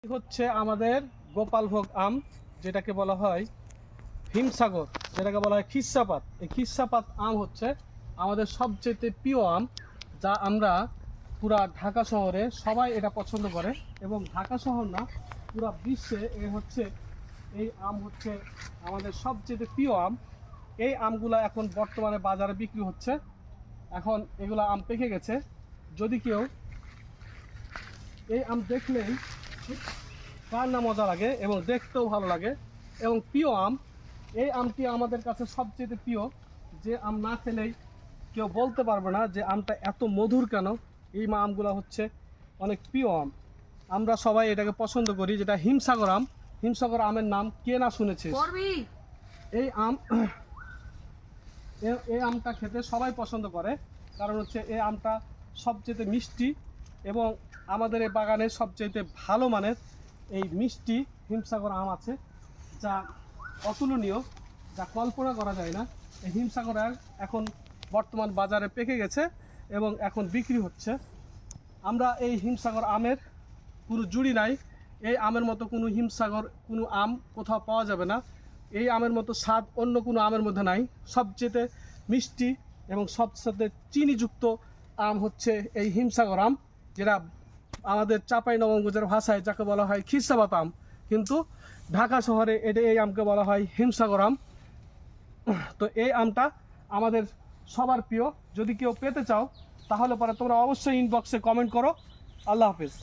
হচ্ছে আমাদের গোপালভোগ আম, যেটাকে বলা হয় হিমসাগর, যেটাকে বলা হয় খিস্সাপাত। এই খিস্সাপাত আম হচ্ছে আমাদের সবচেয়ে প্রিয় আম, যা আমরা পুরা ঢাকা শহরে সবাই এটা পছন্দ করে। এবং ঢাকা শহর না, পুরা বিশ্বে এই আম হচ্ছে আমাদের সবচেয়ে প্রিয় আম। এই আমগুলা এখন বর্তমানে বাজারে বিক্রি হচ্ছে। এখন এগুলা আম পেকে গেছে। যদি কেউ এই আম দেখলেই কার না মজা লাগে এবং দেখতেও ভালো লাগে এবং প্রিয় আম। এই আমটি আমাদের কাছে সবচেয়ে প্রিয়, যে আম না খেলেই কেউ বলতে পারবে না যে আমটা এত মধুর কেন। এই আমগুলো হচ্ছে অনেক প্রিয় আম, আমরা সবাই এটাকে পছন্দ করি, যেটা হিমসাগর আম। হিমসাগর আমের নাম কে না শুনেছে? এই আম এই আমটা খেতে সবাই পছন্দ করে, কারণ হচ্ছে এই আমটা সবচেয়ে মিষ্টি এবং আমাদের এই বাগানে সবচেয়ে ভালো মানের এই মিষ্টি হিমসাগর আম আছে, যা অতুলনীয়, যা কল্পনা করা যায় না। এই হিমসাগর এখন বর্তমান বাজারে পেকে গেছে এবং এখন বিক্রি হচ্ছে। আমরা এই হিমসাগর আমের কোনো জুড়ি নাই। এই আমের মতো কোনো হিমসাগর কোনো আম কোথাও পাওয়া যাবে না। এই আমের মতো স্বাদ অন্য কোনো আমের মধ্যে নাই। সবচেয়ে মিষ্টি এবং সবচেয়ে চিনিযুক্ত আম হচ্ছে এই হিমসাগর আম, যেটা আমাদের চাঁপাইনবাবগঞ্জের ভাষায় যাকে বলা হয় খিস্সাপাত আম, কিন্তু ঢাকা শহরে এই আমকে বলা হয় হিমসাগর আম। তো এই আমটা আমাদের সবার প্রিয়। যদি কেউ পেতে চাও তাহলে পরে তোমরা অবশ্যই ইনবক্সে কমেন্ট করো। আল্লাহ হাফেজ।